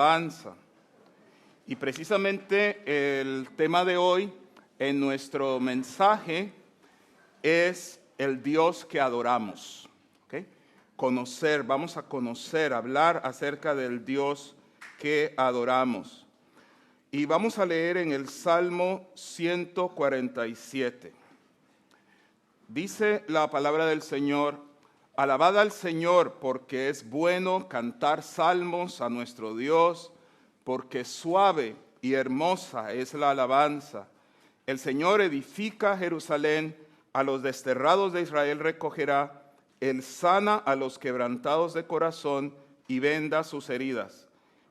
alabanza. Y precisamente el tema de hoy en nuestro mensaje es el Dios que adoramos. ¿Okay? Vamos a conocer, hablar acerca del Dios que adoramos. Y vamos a leer en el Salmo 147. Dice la palabra del Señor: alabad al Señor, porque es bueno cantar salmos a nuestro Dios, porque suave y hermosa es la alabanza. El Señor edifica Jerusalén, a los desterrados de Israel recogerá. Él sana a los quebrantados de corazón y venda sus heridas.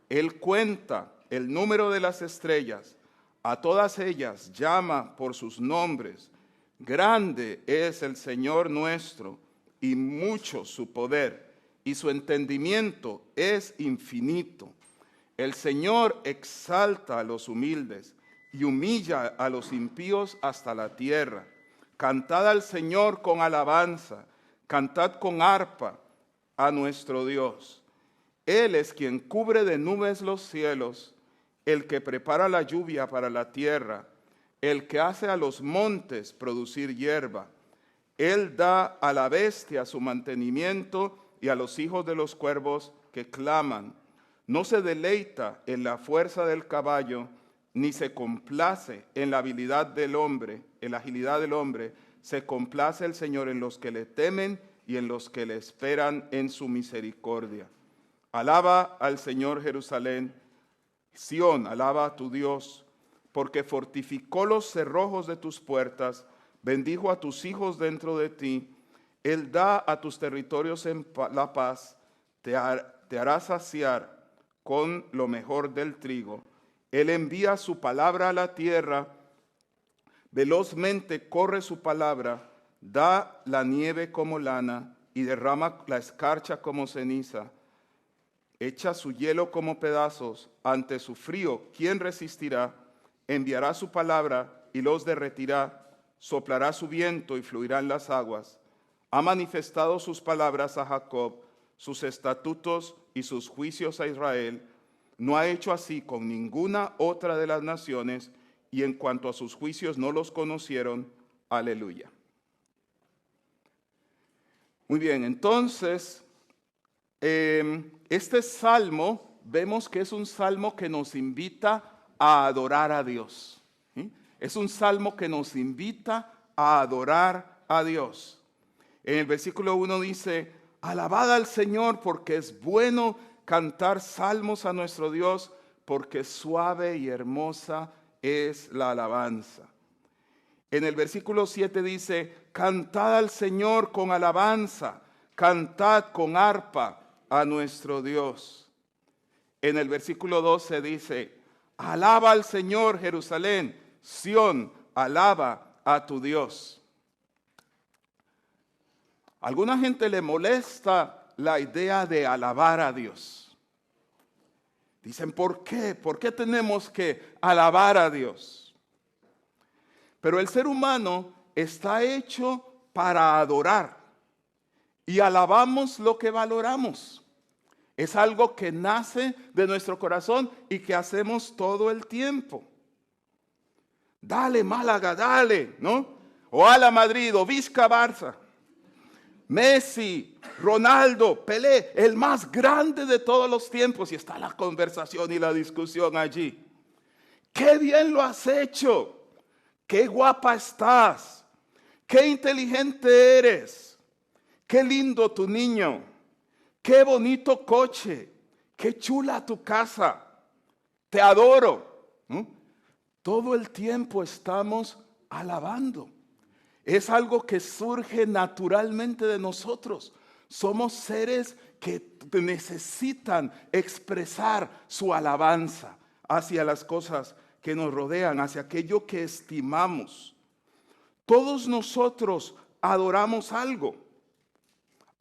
Él cuenta el número de las estrellas, a todas ellas llama por sus nombres. Grande es el Señor nuestro, y mucho su poder, y su entendimiento es infinito. El Señor exalta a los humildes y humilla a los impíos hasta la tierra. Cantad al Señor con alabanza, cantad con arpa a nuestro Dios. Él es quien cubre de nubes los cielos, el que prepara la lluvia para la tierra, el que hace a los montes producir hierba. Él da a la bestia su mantenimiento y a los hijos de los cuervos que claman. No se deleita en la fuerza del caballo, ni se complace en la habilidad del hombre, en la agilidad del hombre. Se complace el Señor en los que le temen y en los que le esperan en su misericordia. Alaba al Señor Jerusalén. Sión, alaba a tu Dios, porque fortificó los cerrojos de tus puertas, bendijo a tus hijos dentro de ti. Él da a tus territorios en la paz, te hará saciar con lo mejor del trigo. Él envía su palabra a la tierra, velozmente corre su palabra, da la nieve como lana y derrama la escarcha como ceniza. Echa su hielo como pedazos ante su frío. ¿Quién resistirá? Enviará su palabra y los derretirá. Soplará su viento y fluirán las aguas. Ha manifestado sus palabras a Jacob, sus estatutos y sus juicios a Israel. No ha hecho así con ninguna otra de las naciones, y en cuanto a sus juicios no los conocieron. Aleluya. Muy bien, entonces, este salmo, vemos que es un salmo que nos invita a adorar a Dios. ¿Sí? Es un salmo que nos invita a adorar a Dios. En el versículo 1 dice: alabad al Señor, porque es bueno cantar salmos a nuestro Dios, porque suave y hermosa es la alabanza. En el versículo 7 dice: cantad al Señor con alabanza, cantad con arpa a nuestro Dios. En el versículo 12 dice: alaba al Señor, Jerusalén, Sión, alaba a tu Dios. A alguna gente le molesta la idea de alabar a Dios. Dicen: ¿por qué? ¿Por qué tenemos que alabar a Dios? Pero el ser humano está hecho para adorar, y alabamos lo que valoramos. Es algo que nace de nuestro corazón y que hacemos todo el tiempo. Dale, Málaga, dale, ¿no? O ala Madrid, o Vizca Barça. Messi, Ronaldo, Pelé, el más grande de todos los tiempos. Y está la conversación y la discusión allí. ¡Qué bien lo has hecho! ¡Qué guapa estás! ¡Qué inteligente eres! ¡Qué lindo tu niño! ¡Qué bonito coche! ¡Qué chula tu casa! ¡Te adoro! ¿no? Todo el tiempo estamos alabando. Es algo que surge naturalmente de nosotros. Somos seres que necesitan expresar su alabanza hacia las cosas que nos rodean, hacia aquello que estimamos. Todos nosotros adoramos algo.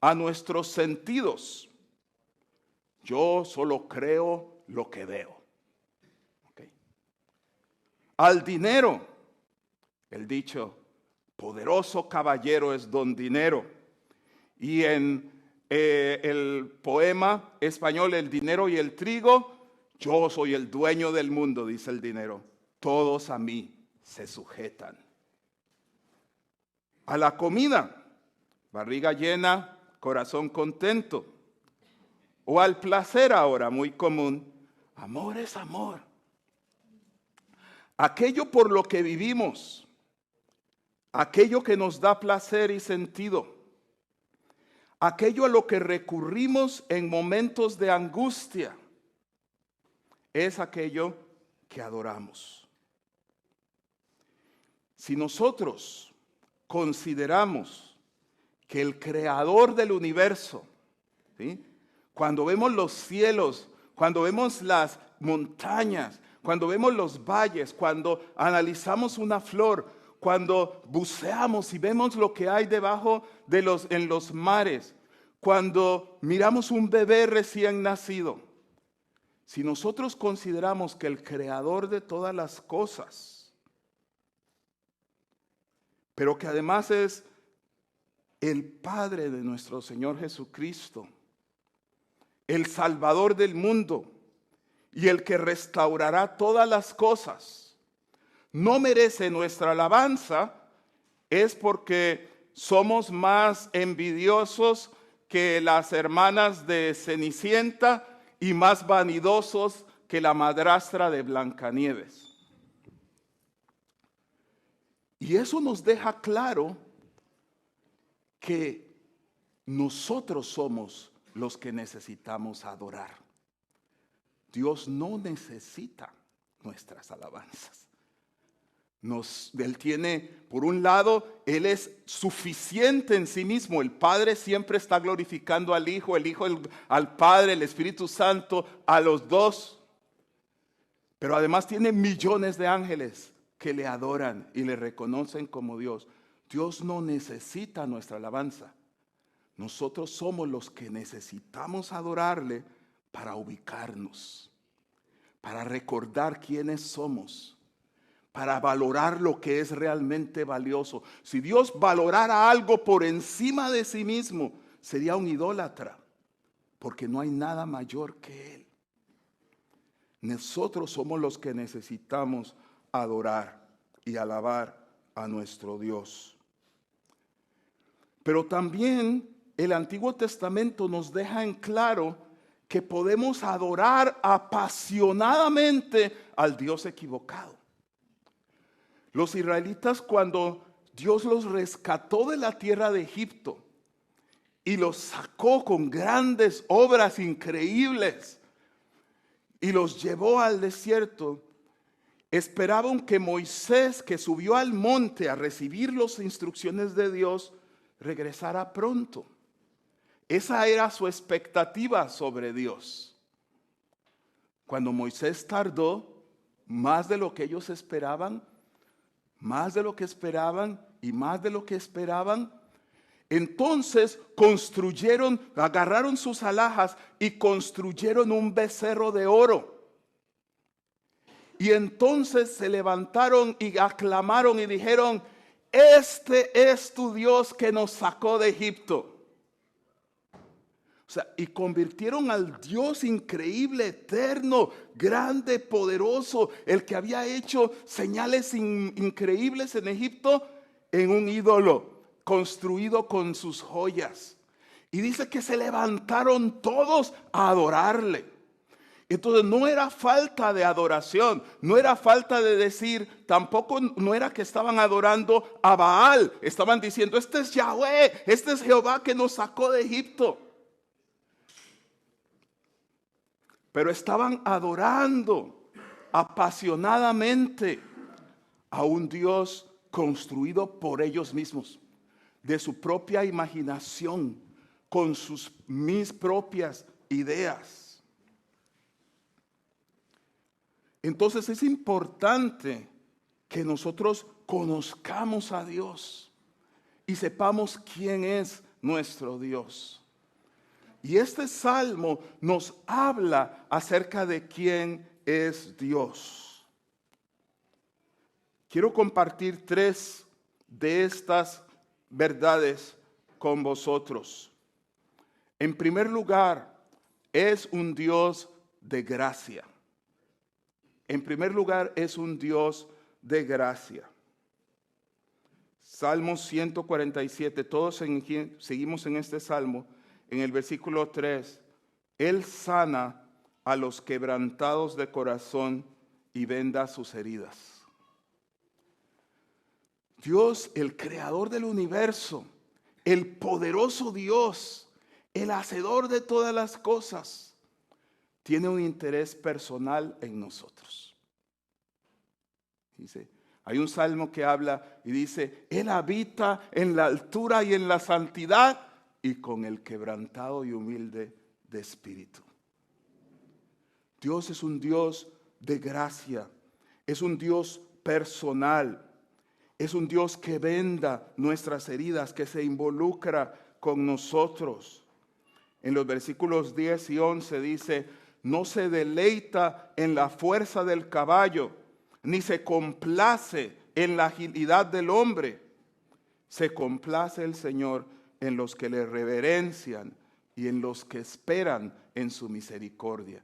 A nuestros sentidos. Yo solo creo lo que veo. ¿Okay? Al dinero. El dicho: poderoso caballero es don dinero. Y en el poema español El dinero y el trigo, Yo soy el dueño del mundo, dice el dinero. Todos a mí se sujetan. A la comida, barriga llena, corazón contento. O al placer ahora, muy común. Amor es amor. Aquello por lo que vivimos, aquello que nos da placer y sentido, aquello a lo que recurrimos en momentos de angustia, es aquello que adoramos. Si nosotros consideramos que el creador del universo, ¿sí?, cuando vemos los cielos, cuando vemos las montañas, cuando vemos los valles, cuando analizamos una flor, cuando buceamos y vemos lo que hay debajo en los mares, cuando miramos un bebé recién nacido, si nosotros consideramos que el creador de todas las cosas, pero que además es el Padre de nuestro Señor Jesucristo, el Salvador del mundo y el que restaurará todas las cosas, no merece nuestra alabanza, es porque somos más envidiosos que las hermanas de Cenicienta y más vanidosos que la madrastra de Blancanieves. Y eso nos deja claro que nosotros somos los que necesitamos adorar. Dios no necesita nuestras alabanzas. Él tiene, por un lado, Él es suficiente en sí mismo. El Padre siempre está glorificando al Hijo, el Hijo al Padre, el Espíritu Santo, a los dos. Pero además tiene millones de ángeles que le adoran y le reconocen como Dios. Dios no necesita nuestra alabanza. Nosotros somos los que necesitamos adorarle para ubicarnos, para recordar quiénes somos, para valorar lo que es realmente valioso. Si Dios valorara algo por encima de sí mismo, sería un idólatra, porque no hay nada mayor que Él. Nosotros somos los que necesitamos adorar y alabar a nuestro Dios. Pero también el Antiguo Testamento nos deja en claro que podemos adorar apasionadamente al Dios equivocado. Los israelitas, cuando Dios los rescató de la tierra de Egipto y los sacó con grandes obras increíbles y los llevó al desierto, esperaban que Moisés, que subió al monte a recibir las instrucciones de Dios, regresara pronto. Esa era su expectativa sobre Dios. Cuando Moisés tardó más de lo que ellos esperaban, más de lo que esperaban y más de lo que esperaban, entonces agarraron sus alhajas y construyeron un becerro de oro. Y entonces se levantaron y aclamaron y dijeron: este es tu Dios que nos sacó de Egipto. O sea, y convirtieron al Dios increíble, eterno, grande, poderoso, el que había hecho señales increíbles en Egipto, en un ídolo construido con sus joyas. Y dice que se levantaron todos a adorarle. Entonces no era falta de adoración, no era falta de decir, tampoco no era que estaban adorando a Baal. Estaban diciendo: este es Yahweh, este es Jehová que nos sacó de Egipto. Pero estaban adorando apasionadamente a un Dios construido por ellos mismos, de su propia imaginación, con mis propias ideas. Entonces es importante que nosotros conozcamos a Dios y sepamos quién es nuestro Dios. Y este salmo nos habla acerca de quién es Dios. Quiero compartir 3 de estas verdades con vosotros. En primer lugar, es un Dios de gracia. En primer lugar, es un Dios de gracia. Salmo 147, todos seguimos en este salmo, en el versículo 3. Él sana a los quebrantados de corazón y venda sus heridas. Dios, el creador del universo, el poderoso Dios, el hacedor de todas las cosas, tiene un interés personal en nosotros. Dice, hay un salmo que habla y dice, Él habita en la altura y en la santidad y con el quebrantado y humilde de espíritu. Dios es un Dios de gracia, es un Dios personal, es un Dios que venda nuestras heridas, que se involucra con nosotros. En los versículos 10 y 11 dice, no se deleita en la fuerza del caballo, ni se complace en la agilidad del hombre. Se complace el Señor en los que le reverencian y en los que esperan en su misericordia.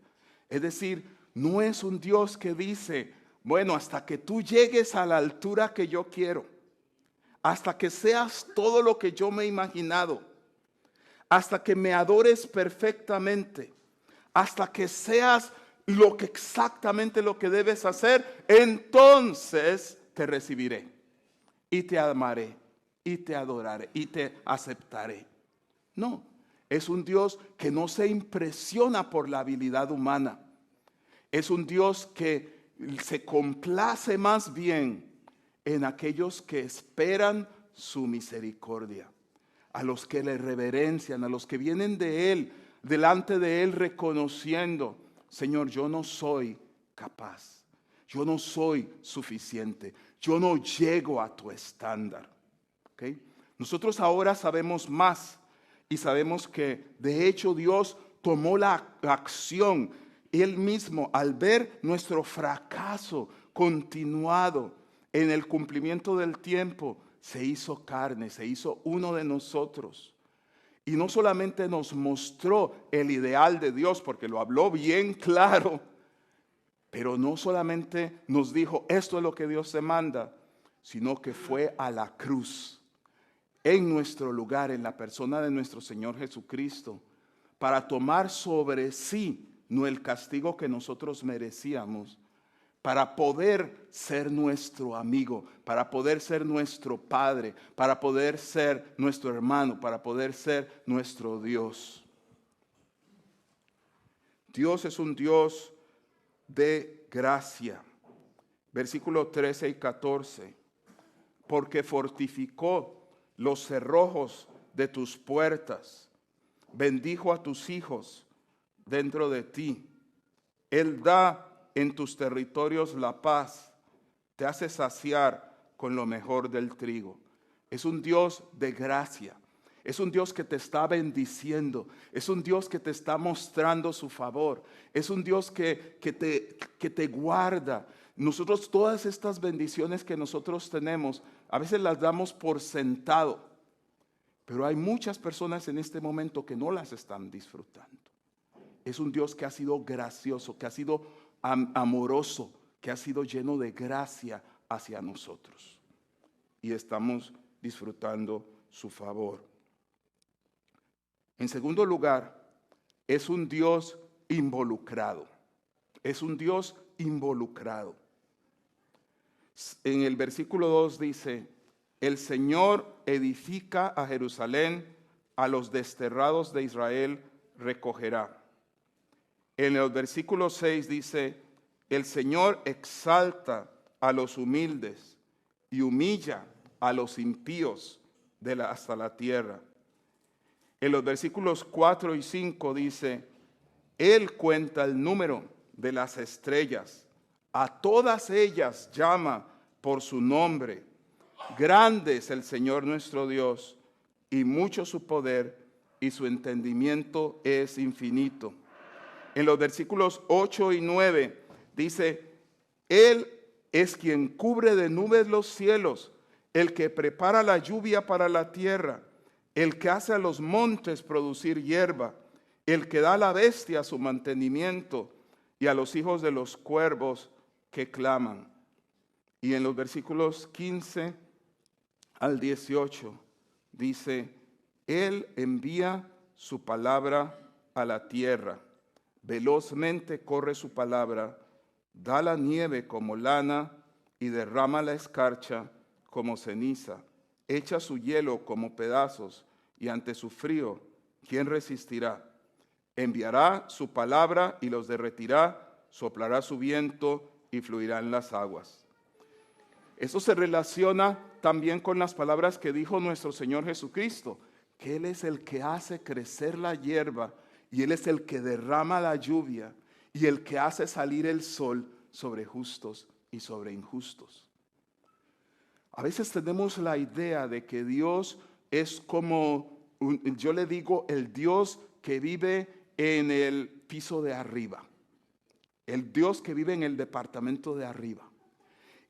Es decir, no es un Dios que dice, bueno, hasta que tú llegues a la altura que yo quiero, hasta que seas todo lo que yo me he imaginado, hasta que me adores perfectamente, hasta que seas exactamente lo que debes hacer, entonces te recibiré y te amaré y te adoraré y te aceptaré. No, es un Dios que no se impresiona por la habilidad humana. Es un Dios que se complace más bien en aquellos que esperan su misericordia, a los que le reverencian, a los que vienen de Él, delante de Él reconociendo, Señor, yo no soy capaz, yo no soy suficiente, yo no llego a tu estándar. ¿Okay? Nosotros ahora sabemos más y sabemos que de hecho Dios tomó la acción Él mismo al ver nuestro fracaso continuado en el cumplimiento del tiempo. Se hizo carne, se hizo uno de nosotros. Y no solamente nos mostró el ideal de Dios, porque lo habló bien claro, pero no solamente nos dijo, esto es lo que Dios te manda, sino que fue a la cruz, en nuestro lugar, en la persona de nuestro Señor Jesucristo, para tomar sobre sí no el castigo que nosotros merecíamos, para poder ser nuestro amigo, para poder ser nuestro Padre, para poder ser nuestro hermano, para poder ser nuestro Dios. Dios es un Dios de gracia. Versículos 13 y 14. Porque fortificó los cerrojos de tus puertas, bendijo a tus hijos dentro de ti. Él da en tus territorios la paz, te hace saciar con lo mejor del trigo. Es un Dios de gracia, es un Dios que te está bendiciendo, es un Dios que te está mostrando su favor, es un Dios que te guarda. Nosotros todas estas bendiciones que nosotros tenemos, a veces las damos por sentado, pero hay muchas personas en este momento que no las están disfrutando. Es un Dios que ha sido gracioso, que ha sido amoroso, que ha sido lleno de gracia hacia nosotros. Y estamos disfrutando su favor. En segundo lugar, es un Dios involucrado. Es un Dios involucrado. En el versículo 2 dice, el Señor edifica a Jerusalén, a los desterrados de Israel recogerá. En el versículo 6 dice, el Señor exalta a los humildes y humilla a los impíos hasta la tierra. En los versículos 4 y 5 dice, Él cuenta el número de las estrellas, a todas ellas llama por su nombre. Grande es el Señor nuestro Dios y mucho su poder y su entendimiento es infinito. En los versículos 8 y 9 dice, Él es quien cubre de nubes los cielos, el que prepara la lluvia para la tierra, el que hace a los montes producir hierba, el que da a la bestia su mantenimiento y a los hijos de los cuervos que claman. Y en los versículos 15 al 18 dice, Él envía su palabra a la tierra, velozmente corre su palabra, da la nieve como lana y derrama la escarcha como ceniza, echa su hielo como pedazos y ante su frío, ¿quién resistirá? Enviará su palabra y los derretirá, soplará su viento y fluirán las aguas. Eso se relaciona también con las palabras que dijo nuestro Señor Jesucristo, que Él es el que hace crecer la hierba y Él es el que derrama la lluvia y el que hace salir el sol sobre justos y sobre injustos. A veces tenemos la idea de que Dios es como, yo le digo, el Dios que vive en el piso de arriba. El Dios que vive en el departamento de arriba.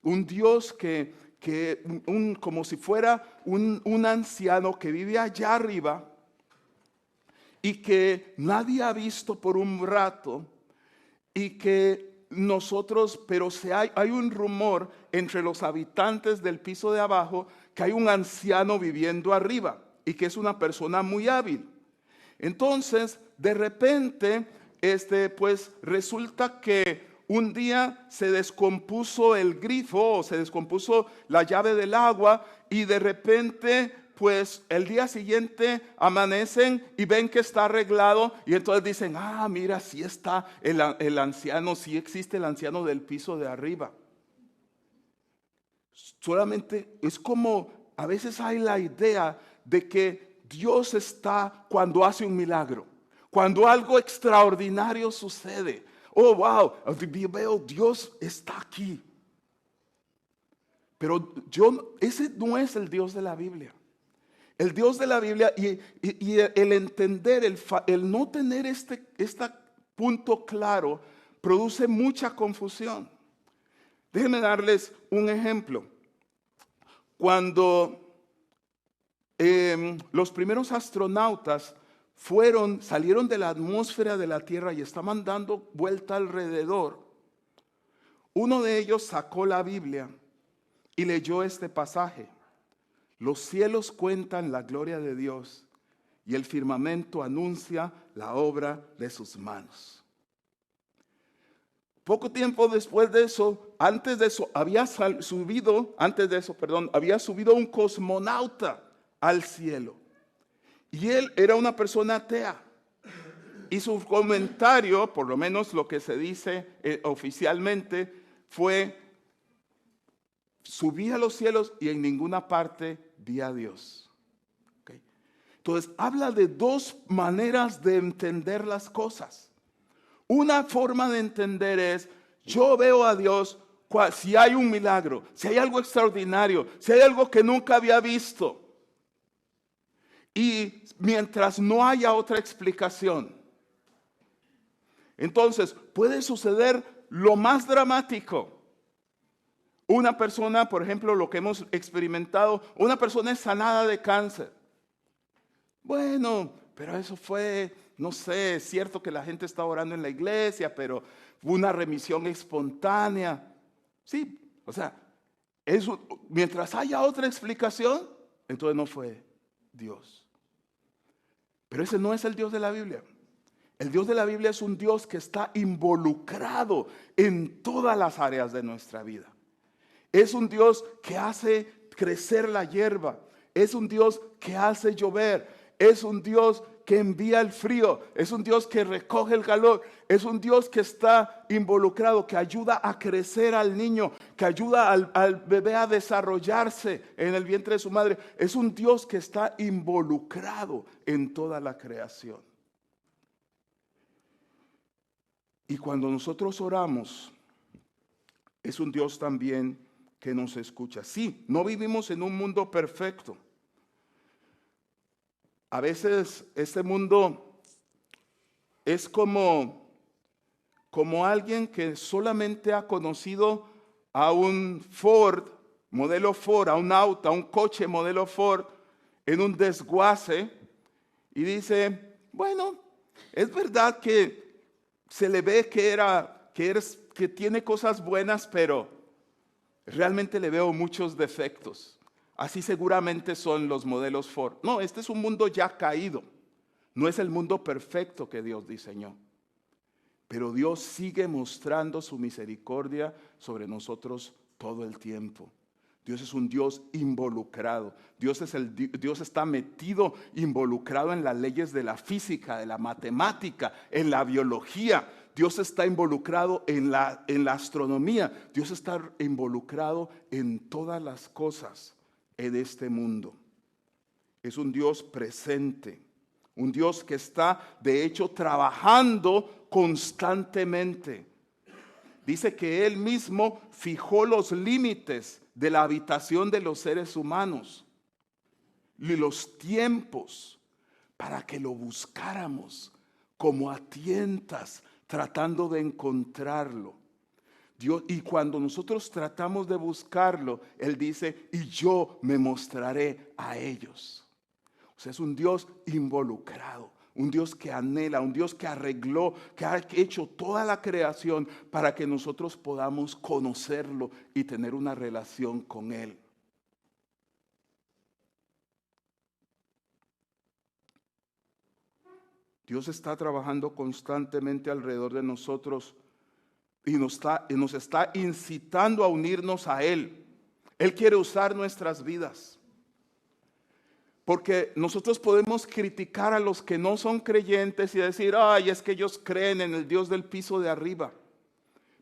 Un Dios como si fuera un anciano que vive allá arriba y que nadie ha visto por un rato y que nosotros, pero hay un rumor entre los habitantes del piso de abajo que hay un anciano viviendo arriba y que es una persona muy hábil. Entonces, de repente, pues resulta que un día se descompuso el grifo o se descompuso la llave del agua y de repente pues el día siguiente amanecen y ven que está arreglado y entonces dicen, mira, sí está el anciano, sí existe el anciano del piso de arriba. Solamente es como, a veces hay la idea de que Dios está cuando hace un milagro, cuando algo extraordinario sucede. Oh, wow, veo, Dios está aquí. Pero ese no es el Dios de la Biblia. El Dios de la Biblia y el entender, el no tener este punto claro, produce mucha confusión. Déjenme darles un ejemplo. Cuando los primeros astronautas salieron de la atmósfera de la Tierra y estaban dando vuelta alrededor, uno de ellos sacó la Biblia y leyó este pasaje. Los cielos cuentan la gloria de Dios y el firmamento anuncia la obra de sus manos. Poco tiempo después de eso, había subido un cosmonauta al cielo. Y él era una persona atea. Y su comentario, por lo menos lo que se dice oficialmente, fue: subí a los cielos y en ninguna parte vi a Dios. ¿Okay? Entonces, habla de dos maneras de entender las cosas. Una forma de entender es, yo veo a Dios si hay un milagro, si hay algo extraordinario, si hay algo que nunca había visto. Y mientras no haya otra explicación, entonces puede suceder lo más dramático. Una persona, por ejemplo, lo que hemos experimentado, una persona es sanada de cáncer. Bueno, pero eso fue, no sé, es cierto que la gente está orando en la iglesia, pero fue una remisión espontánea. Sí, o sea, mientras haya otra explicación, entonces no fue Dios. Pero ese no es el Dios de la Biblia. El Dios de la Biblia es un Dios que está involucrado en todas las áreas de nuestra vida. Es un Dios que hace crecer la hierba. Es un Dios que hace llover. Es un Dios que envía el frío. Es un Dios que recoge el calor. Es un Dios que está involucrado, que ayuda a crecer al niño, que ayuda al bebé a desarrollarse en el vientre de su madre. Es un Dios que está involucrado en toda la creación. Y cuando nosotros oramos, es un Dios también que nos escucha. Sí, no vivimos en un mundo perfecto. A veces este mundo es como alguien que solamente ha conocido a un Ford, modelo Ford, a un auto, a un coche modelo Ford, en un desguace, y dice, bueno, es verdad que se le ve que que tiene cosas buenas, pero realmente le veo muchos defectos. Así seguramente son los modelos Ford. No, este es un mundo ya caído. No es el mundo perfecto que Dios diseñó. Pero Dios sigue mostrando su misericordia sobre nosotros todo el tiempo. Dios es un Dios involucrado. Dios está metido, involucrado en las leyes de la física, de la matemática, en la biología. Dios está involucrado en la astronomía. Dios está involucrado en todas las cosas en este mundo. Es un Dios presente. Un Dios que está, de hecho, trabajando constantemente. Dice que Él mismo fijó los límites de la habitación de los seres humanos y los tiempos para que lo buscáramos como a tientas, tratando de encontrarlo. Dios, y cuando nosotros tratamos de buscarlo, Él dice, y yo me mostraré a ellos. O sea, es un Dios involucrado, un Dios que anhela, un Dios que arregló, que ha hecho toda la creación para que nosotros podamos conocerlo y tener una relación con Él. Dios está trabajando constantemente alrededor de nosotros y nos está incitando a unirnos a Él. Él quiere usar nuestras vidas. Porque nosotros podemos criticar a los que no son creyentes y decir, ay, es que ellos creen en el Dios del piso de arriba.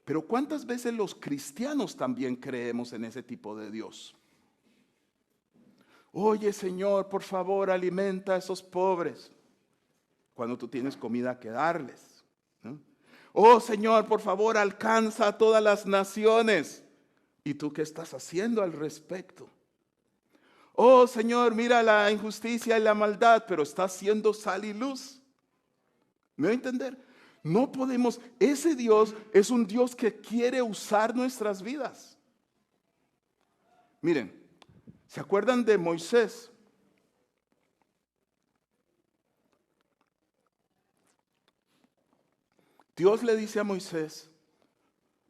Pero ¿cuántas veces los cristianos también creemos en ese tipo de Dios? Oye, Señor, por favor, alimenta a esos pobres cuando tú tienes comida que darles, ¿no? Oh, Señor, por favor, alcanza a todas las naciones. ¿Y tú qué estás haciendo al respecto? Oh, Señor, mira la injusticia y la maldad, pero está siendo sal y luz. ¿Me voy a entender? No podemos, ese Dios es un Dios que quiere usar nuestras vidas. Miren, ¿se acuerdan de Moisés? Dios le dice a Moisés,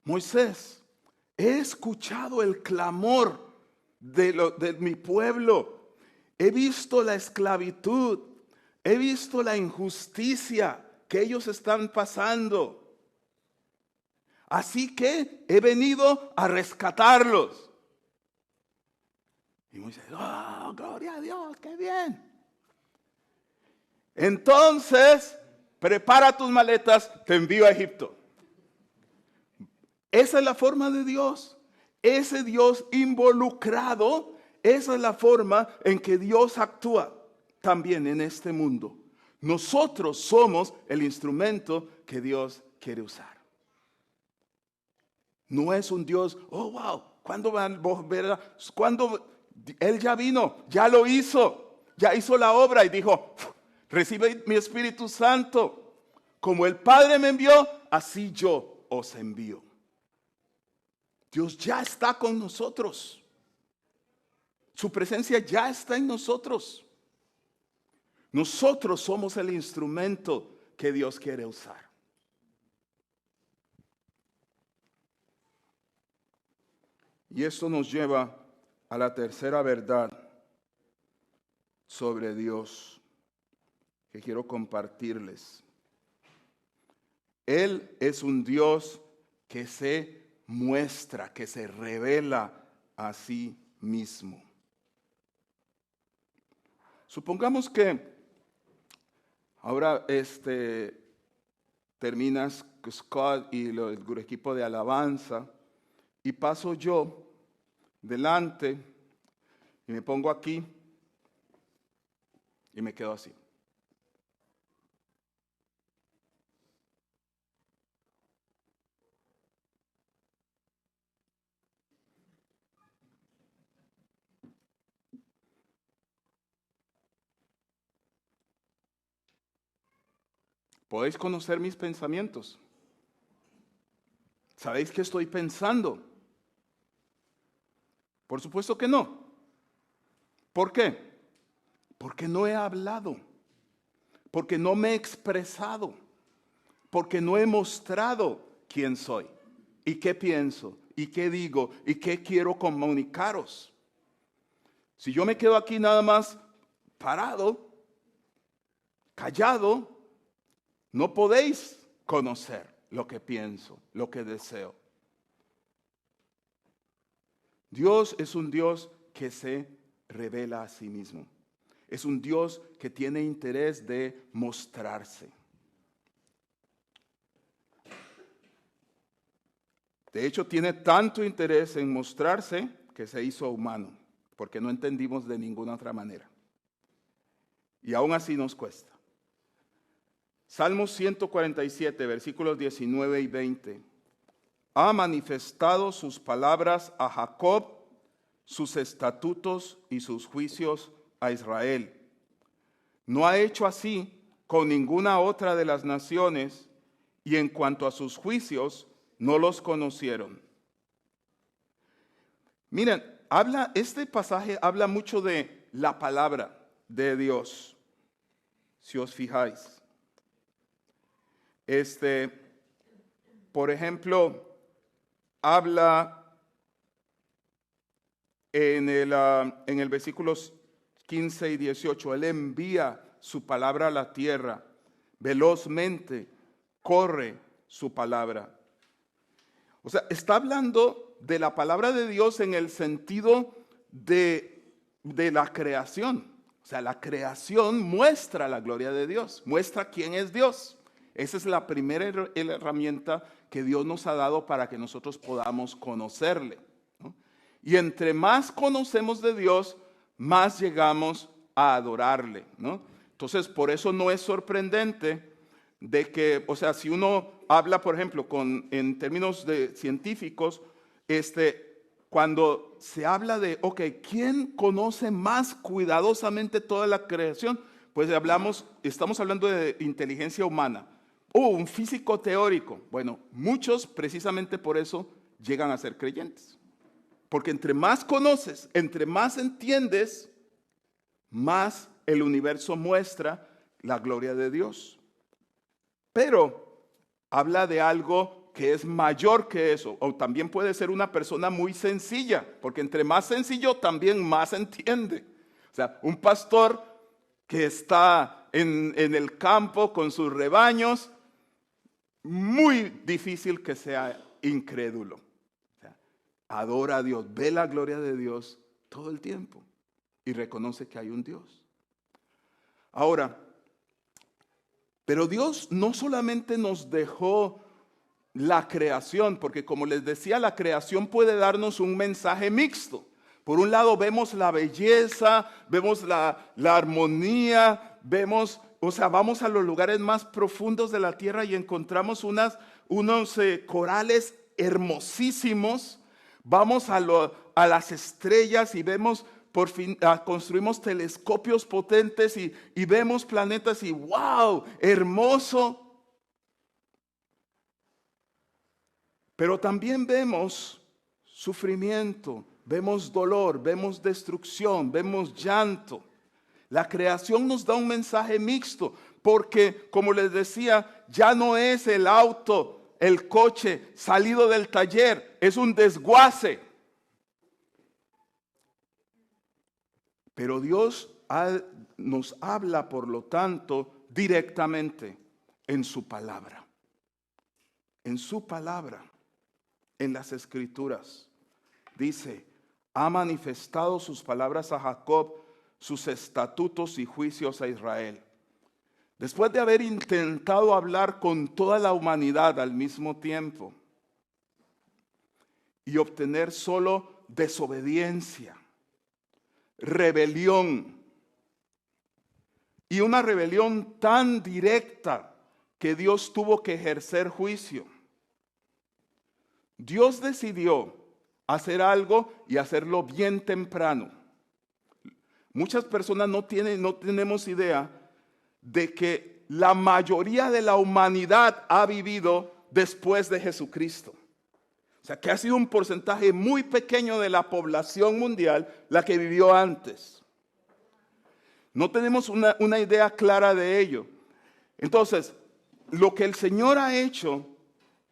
Moisés, he escuchado el clamor de mi pueblo, he visto la esclavitud, he visto la injusticia que ellos están pasando. Así que he venido a rescatarlos. Y Moisés, oh, gloria a Dios, qué bien. Entonces, prepara tus maletas, te envío a Egipto. Esa es la forma de Dios. Ese Dios involucrado, esa es la forma en que Dios actúa también en este mundo. Nosotros somos el instrumento que Dios quiere usar. No es un Dios, oh wow, ¿cuándo van a ver? Cuando Él ya vino, ya lo hizo, ya hizo la obra y dijo, recibe mi Espíritu Santo. Como el Padre me envió, así yo os envío. Dios ya está con nosotros. Su presencia ya está en nosotros. Nosotros somos el instrumento que Dios quiere usar. Y esto nos lleva a la tercera verdad sobre Dios que quiero compartirles. Él es un Dios que se muestra, que se revela a sí mismo. Supongamos que ahora terminas Scott y el equipo de alabanza y paso yo delante y me pongo aquí y me quedo así. ¿Podéis conocer mis pensamientos? ¿Sabéis qué estoy pensando? Por supuesto que no. ¿Por qué? Porque no he hablado, porque no me he expresado, porque no he mostrado quién soy. ¿Y qué pienso? ¿Y qué digo? ¿Y qué quiero comunicaros? Si yo me quedo aquí nada más parado, callado, no podéis conocer lo que pienso, lo que deseo. Dios es un Dios que se revela a sí mismo. Es un Dios que tiene interés de mostrarse. De hecho, tiene tanto interés en mostrarse que se hizo humano, porque no entendimos de ninguna otra manera. Y aún así nos cuesta. Salmos 147, versículos 19 y 20. Ha manifestado sus palabras a Jacob, sus estatutos y sus juicios a Israel. No ha hecho así con ninguna otra de las naciones, y en cuanto a sus juicios, no los conocieron. Miren, este pasaje habla mucho de la palabra de Dios, si os fijáis. Por ejemplo, habla en el versículos 15 y 18, Él envía su palabra a la tierra, velozmente corre su palabra. O sea, está hablando de la palabra de Dios en el sentido de la creación. O sea, la creación muestra la gloria de Dios, muestra quién es Dios. Esa es la primera herramienta que Dios nos ha dado para que nosotros podamos conocerle, ¿no? Y entre más conocemos de Dios, más llegamos a adorarle, ¿no? Entonces, por eso no es sorprendente de que, o sea, si uno habla, por ejemplo, en términos científicos, cuando se habla de, ¿quién conoce más cuidadosamente toda la creación? Pues estamos hablando de inteligencia humana. Un físico teórico. Bueno, muchos precisamente por eso llegan a ser creyentes. Porque entre más conoces, entre más entiendes, más el universo muestra la gloria de Dios. Pero habla de algo que es mayor que eso. O también puede ser una persona muy sencilla, porque entre más sencillo también más entiende. O sea, un pastor que está en el campo con sus rebaños, muy difícil que sea incrédulo. O sea, adora a Dios, ve la gloria de Dios todo el tiempo y reconoce que hay un Dios. Ahora, pero Dios no solamente nos dejó la creación, porque como les decía, la creación puede darnos un mensaje mixto. Por un lado vemos la belleza, vemos la armonía, vamos a los lugares más profundos de la tierra y encontramos unos corales hermosísimos. Vamos a las estrellas y vemos, por fin, construimos telescopios potentes y vemos planetas y ¡wow! Hermoso. Pero también vemos sufrimiento, vemos dolor, vemos destrucción, vemos llanto. La creación nos da un mensaje mixto, porque como les decía, ya no es el auto, el coche salido del taller, es un desguace. Pero Dios nos habla, por lo tanto, directamente en su palabra. En su palabra, en las Escrituras. Dice, ha manifestado sus palabras a Jacob, sus estatutos y juicios a Israel. Después de haber intentado hablar con toda la humanidad al mismo tiempo y obtener solo desobediencia, rebelión, y una rebelión tan directa que Dios tuvo que ejercer juicio, Dios decidió hacer algo y hacerlo bien temprano. Muchas personas no tenemos idea de que la mayoría de la humanidad ha vivido después de Jesucristo. O sea, que ha sido un porcentaje muy pequeño de la población mundial la que vivió antes. No tenemos una idea clara de ello. Entonces, lo que el Señor ha hecho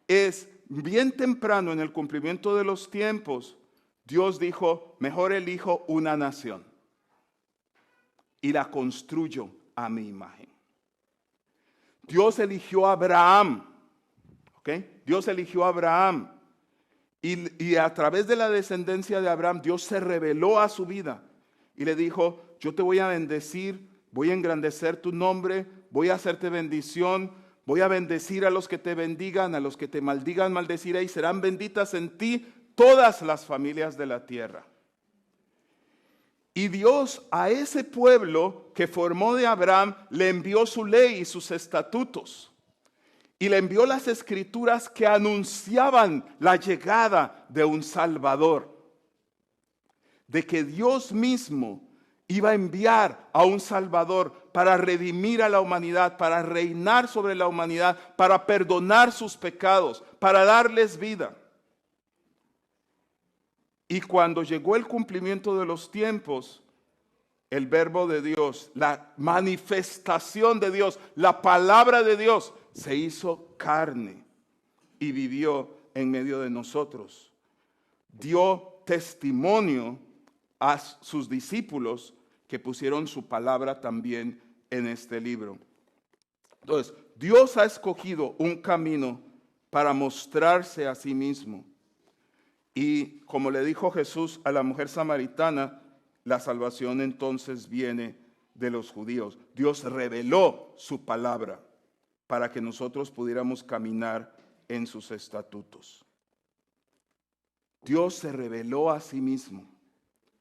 es bien temprano en el cumplimiento de los tiempos, Dios dijo, mejor elijo una nación y la construyo a mi imagen. Dios eligió a Abraham, ¿ok? Dios eligió a Abraham y a través de la descendencia de Abraham, Dios se reveló a su vida y le dijo, yo te voy a bendecir, voy a engrandecer tu nombre, voy a hacerte bendición, voy a bendecir a los que te bendigan, a los que te maldigan, maldeciré y serán benditas en ti todas las familias de la tierra. Y Dios a ese pueblo que formó de Abraham le envió su ley y sus estatutos. Y le envió las escrituras que anunciaban la llegada de un Salvador. De que Dios mismo iba a enviar a un Salvador para redimir a la humanidad, para reinar sobre la humanidad, para perdonar sus pecados, para darles vida. Y cuando llegó el cumplimiento de los tiempos, el verbo de Dios, la manifestación de Dios, la palabra de Dios, se hizo carne y vivió en medio de nosotros. Dio testimonio a sus discípulos que pusieron su palabra también en este libro. Entonces, Dios ha escogido un camino para mostrarse a sí mismo. Y como le dijo Jesús a la mujer samaritana, la salvación entonces viene de los judíos. Dios reveló su palabra para que nosotros pudiéramos caminar en sus estatutos. Dios se reveló a sí mismo.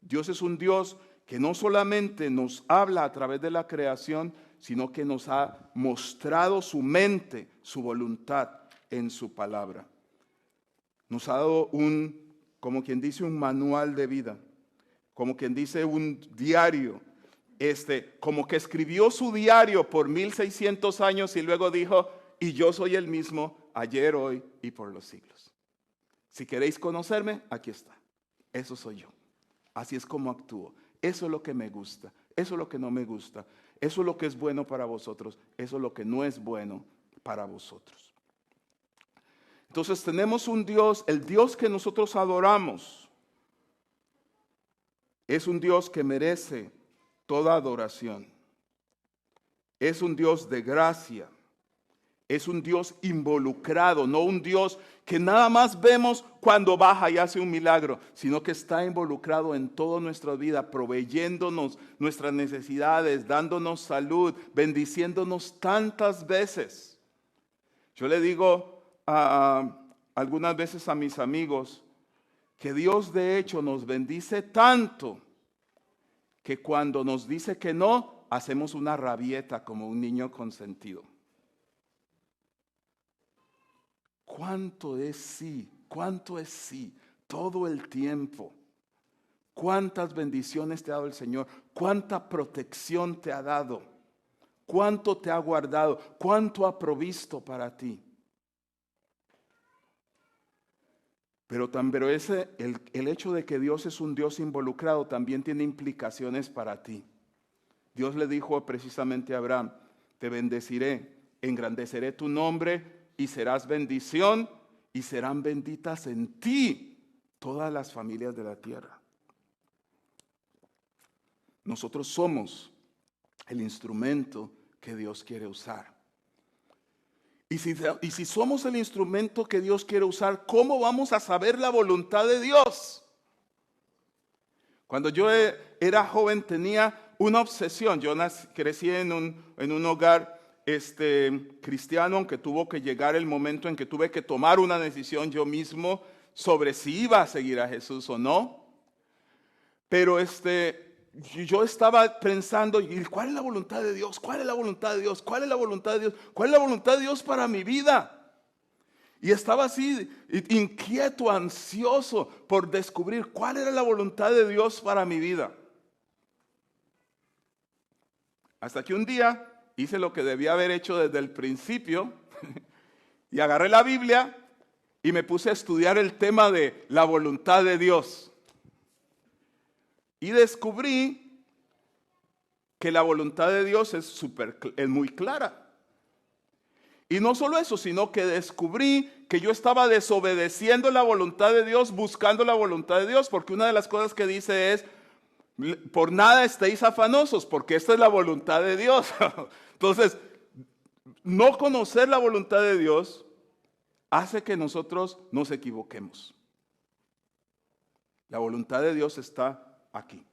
Dios es un Dios que no solamente nos habla a través de la creación, sino que nos ha mostrado su mente, su voluntad en su palabra. Nos ha dado como quien dice, un manual de vida, como quien dice un diario, como que escribió su diario por 1600 años y luego dijo, y yo soy el mismo ayer, hoy y por los siglos. Si queréis conocerme, aquí está. Eso soy yo. Así es como actúo. Eso es lo que me gusta. Eso es lo que no me gusta. Eso es lo que es bueno para vosotros. Eso es lo que no es bueno para vosotros. Entonces tenemos un Dios, el Dios que nosotros adoramos, es un Dios que merece toda adoración. Es un Dios de gracia. Es un Dios involucrado, no un Dios que nada más vemos cuando baja y hace un milagro, sino que está involucrado en toda nuestra vida, proveyéndonos nuestras necesidades, dándonos salud, bendiciéndonos tantas veces. Yo le digo algunas veces a mis amigos que Dios de hecho nos bendice tanto que cuando nos dice que no, hacemos una rabieta como un niño consentido. ¿Cuánto es sí? ¿Cuánto es sí? Todo el tiempo. ¿Cuántas bendiciones te ha dado el Señor? ¿Cuánta protección te ha dado? ¿Cuánto te ha guardado? ¿Cuánto ha provisto para ti? Pero el hecho de que Dios es un Dios involucrado también tiene implicaciones para ti. Dios le dijo precisamente a Abraham, te bendeciré, engrandeceré tu nombre y serás bendición y serán benditas en ti todas las familias de la tierra. Nosotros somos el instrumento que Dios quiere usar. Y si somos el instrumento que Dios quiere usar, ¿cómo vamos a saber la voluntad de Dios? Cuando yo era joven tenía una obsesión. Yo crecí en un hogar cristiano, aunque tuvo que llegar el momento en que tuve que tomar una decisión yo mismo sobre si iba a seguir a Jesús o no. Pero yo estaba pensando, ¿cuál es la voluntad de Dios? ¿Cuál es la voluntad de Dios? ¿Cuál es la voluntad de Dios? ¿Cuál es la voluntad de Dios para mi vida? Y estaba así, inquieto, ansioso por descubrir cuál era la voluntad de Dios para mi vida. Hasta que un día hice lo que debía haber hecho desde el principio y agarré la Biblia y me puse a estudiar el tema de la voluntad de Dios. Y descubrí que la voluntad de Dios es muy clara. Y no solo eso, sino que descubrí que yo estaba desobedeciendo la voluntad de Dios, buscando la voluntad de Dios, porque una de las cosas que dice es, por nada estéis afanosos, porque esta es la voluntad de Dios. Entonces, no conocer la voluntad de Dios hace que nosotros nos equivoquemos. La voluntad de Dios está aquí.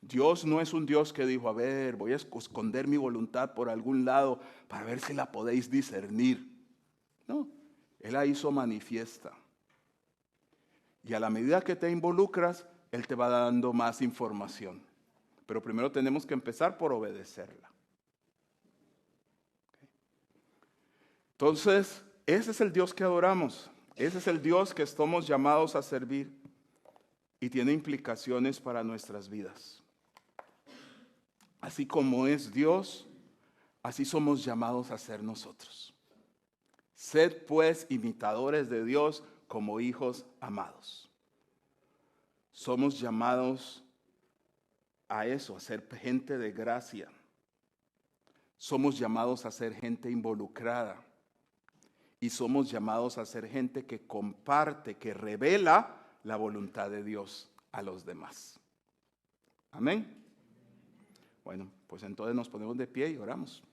Dios no es un Dios que dijo, a ver, voy a esconder mi voluntad por algún lado para ver si la podéis discernir. No, Él la hizo manifiesta. Y a la medida que te involucras, Él te va dando más información. Pero primero tenemos que empezar por obedecerla. Entonces, ese es el Dios que adoramos. Ese es el Dios que estamos llamados a servir. Y tiene implicaciones para nuestras vidas. Así como es Dios, así somos llamados a ser nosotros. Sed pues imitadores de Dios como hijos amados. Somos llamados a eso, a ser gente de gracia. Somos llamados a ser gente involucrada. Y somos llamados a ser gente que comparte, que revela la voluntad de Dios a los demás. Amén. Bueno, pues entonces nos ponemos de pie y oramos.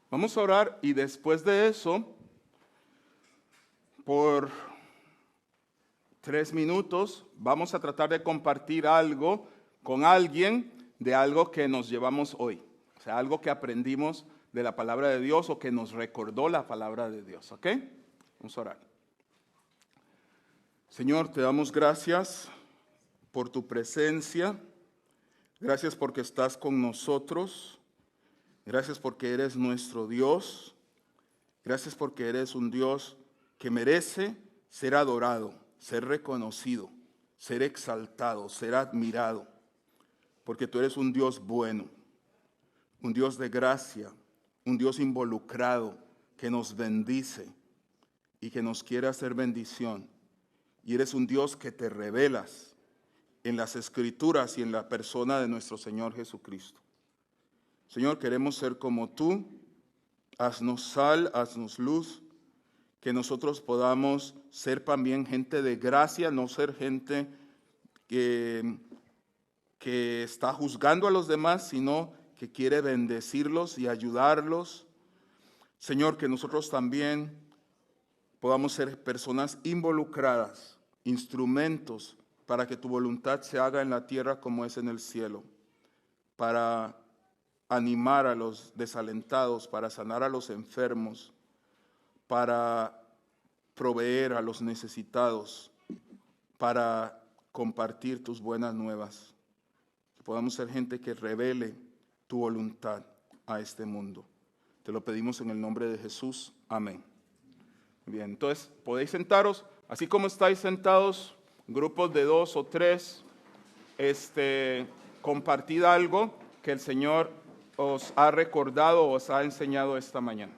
Vamos a orar y después de eso, por 3 minutos, vamos a tratar de compartir algo con alguien de algo que nos llevamos hoy. O sea, algo que aprendimos de la palabra de Dios o que nos recordó la palabra de Dios. ¿Ok? Vamos a orar. Señor, te damos gracias por tu presencia. Gracias porque estás con nosotros. Gracias porque eres nuestro Dios. Gracias porque eres un Dios que merece ser adorado, ser reconocido, ser exaltado, ser admirado. Porque tú eres un Dios bueno, un Dios de gracia, un Dios involucrado que nos bendice y que nos quiere hacer bendición. Y eres un Dios que te revelas en las Escrituras y en la persona de nuestro Señor Jesucristo. Señor, queremos ser como tú. Haznos sal, haznos luz, que nosotros podamos ser también gente de gracia, no ser gente que está juzgando a los demás, sino que quiere bendecirlos y ayudarlos. Señor, que nosotros también podamos ser personas involucradas, instrumentos para que tu voluntad se haga en la tierra como es en el cielo, para animar a los desalentados, para sanar a los enfermos, para proveer a los necesitados, para compartir tus buenas nuevas. Que podamos ser gente que revele tu voluntad a este mundo. Te lo pedimos en el nombre de Jesús. Amén. Bien, entonces podéis sentaros, así como estáis sentados, grupos de 2 o 3, compartid algo que el Señor os ha recordado o os ha enseñado esta mañana.